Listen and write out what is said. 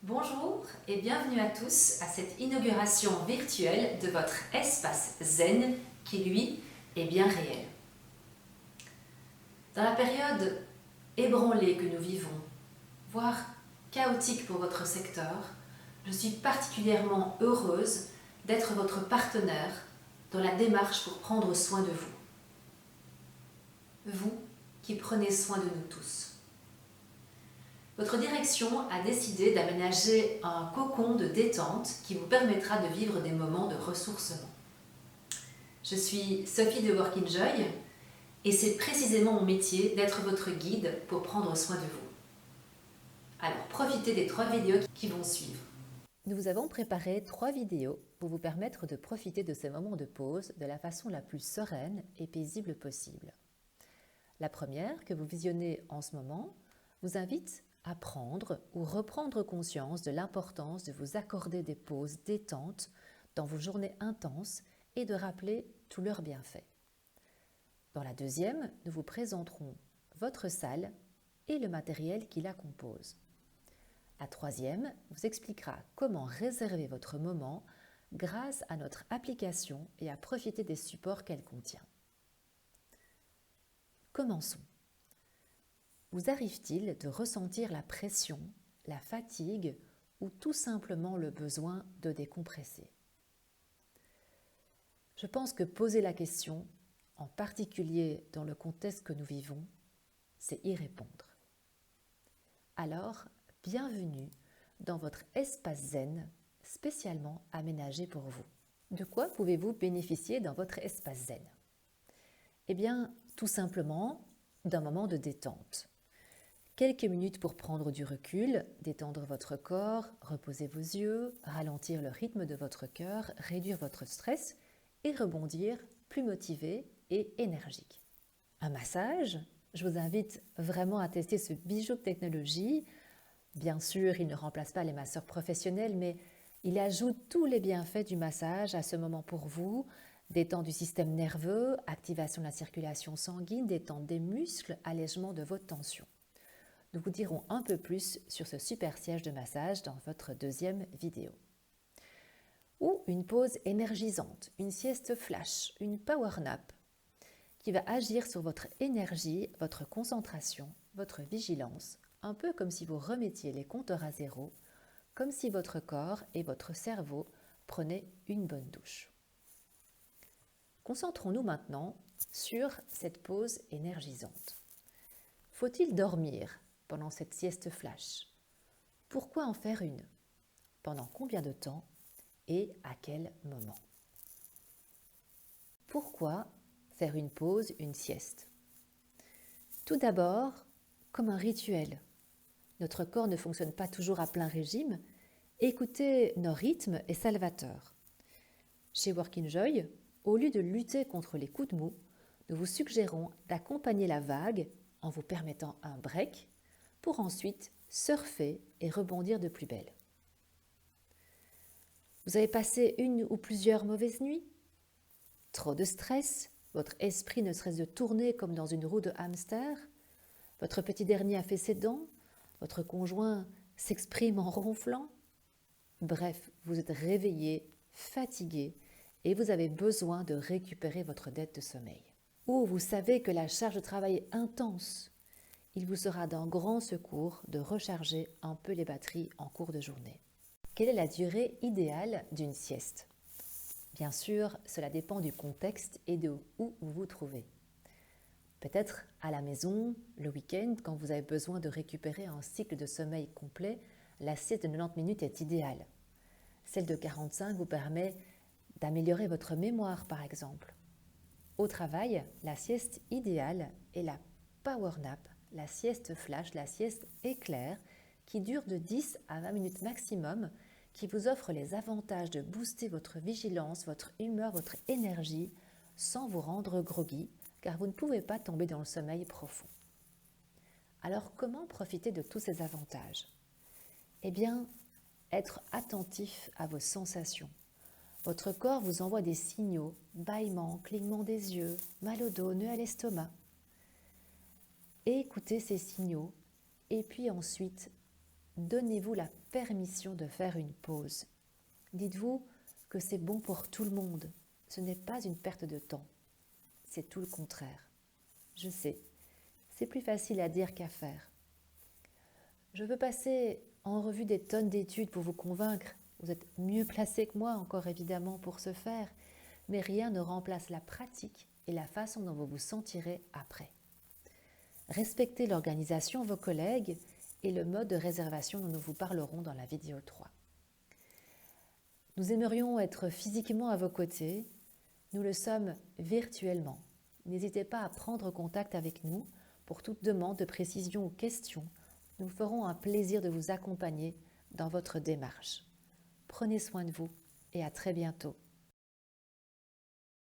Bonjour et bienvenue à tous à cette inauguration virtuelle de votre espace zen qui, lui, est bien réel. Dans la période ébranlée que nous vivons, voire chaotique pour votre secteur, je suis particulièrement heureuse d'être votre partenaire dans la démarche pour prendre soin de vous. Vous qui prenez soin de nous tous. Votre direction a décidé d'aménager un cocon de détente qui vous permettra de vivre des moments de ressourcement. Je suis Sophie de Work-Enjoy et c'est précisément mon métier d'être votre guide pour prendre soin de vous. Alors profitez des 3 vidéos qui vont suivre. Nous vous avons préparé 3 vidéos pour vous permettre de profiter de ces moments de pause de la façon la plus sereine et paisible possible. La première, que vous visionnez en ce moment, vous invite à prendre ou reprendre conscience de l'importance de vous accorder des pauses détente dans vos journées intenses et de rappeler tous leurs bienfaits. Dans la deuxième, nous vous présenterons votre salle et le matériel qui la compose. La troisième vous expliquera comment réserver votre moment grâce à notre application et à profiter des supports qu'elle contient. Commençons. Vous arrive-t-il de ressentir la pression, la fatigue ou tout simplement le besoin de décompresser? Je pense que poser la question, en particulier dans le contexte que nous vivons, c'est y répondre. Alors, bienvenue dans votre espace zen spécialement aménagé pour vous. De quoi pouvez-vous bénéficier dans votre espace zen? Eh bien, tout simplement d'un moment de détente. Quelques minutes pour prendre du recul, détendre votre corps, reposer vos yeux, ralentir le rythme de votre cœur, réduire votre stress et rebondir plus motivé et énergique. Un massage, je vous invite vraiment à tester ce bijou de technologie. Bien sûr, il ne remplace pas les masseurs professionnels, mais il ajoute tous les bienfaits du massage à ce moment pour vous. Détente du système nerveux, activation de la circulation sanguine, détente des muscles, allègement de vos tensions. Nous vous dirons un peu plus sur ce super siège de massage dans votre deuxième vidéo. Ou une pause énergisante, une sieste flash, une power nap qui va agir sur votre énergie, votre concentration, votre vigilance, un peu comme si vous remettiez les compteurs à zéro, comme si votre corps et votre cerveau prenaient une bonne douche. Concentrons-nous maintenant sur cette pause énergisante. Faut-il dormir pendant cette sieste flash? Pourquoi en faire une? Pendant combien de temps et à quel moment? Pourquoi faire une pause, une sieste? Tout d'abord, comme un rituel. Notre corps ne fonctionne pas toujours à plein régime. Écouter nos rythmes est salvateur. Chez Work-Enjoy, au lieu de lutter contre les coups de mou, nous vous suggérons d'accompagner la vague en vous permettant un break pour ensuite surfer et rebondir de plus belle. Vous avez passé une ou plusieurs mauvaises nuits? Trop de stress? Votre esprit ne cesse de tourner comme dans une roue de hamster? Votre petit dernier a fait ses dents? Votre conjoint s'exprime en ronflant? Bref, vous êtes réveillé, fatigué et vous avez besoin de récupérer votre dette de sommeil. Ou vous savez que la charge de travail est intense. Il vous sera d'un grand secours de recharger un peu les batteries en cours de journée. Quelle est la durée idéale d'une sieste? Bien sûr, cela dépend du contexte et de où vous vous trouvez. Peut-être à la maison, le week-end, quand vous avez besoin de récupérer un cycle de sommeil complet, la sieste de 90 minutes est idéale. Celle de 45 vous permet d'améliorer votre mémoire, par exemple. Au travail, la sieste idéale est la power nap, la sieste flash, la sieste éclair, qui dure de 10 à 20 minutes maximum, qui vous offre les avantages de booster votre vigilance, votre humeur, votre énergie, sans vous rendre groggy, car vous ne pouvez pas tomber dans le sommeil profond. Alors, comment profiter de tous ces avantages? Eh bien, être attentif à vos sensations. Votre corps vous envoie des signaux, bâillements, clignements des yeux, mal au dos, nœud à l'estomac. Écoutez ces signaux et puis ensuite donnez-vous la permission de faire une pause. Dites-vous que c'est bon pour tout le monde. Ce n'est pas une perte de temps. C'est tout le contraire. Je sais, c'est plus facile à dire qu'à faire. Je veux passer en revue des tonnes d'études pour vous convaincre. Vous êtes mieux placé que moi, encore évidemment, pour ce faire. Mais rien ne remplace la pratique et la façon dont vous vous sentirez après. Respectez l'organisation de vos collègues et le mode de réservation dont nous vous parlerons dans la vidéo 3. Nous aimerions être physiquement à vos côtés. Nous le sommes virtuellement. N'hésitez pas à prendre contact avec nous pour toute demande de précision ou question. Nous ferons un plaisir de vous accompagner dans votre démarche. Prenez soin de vous et à très bientôt.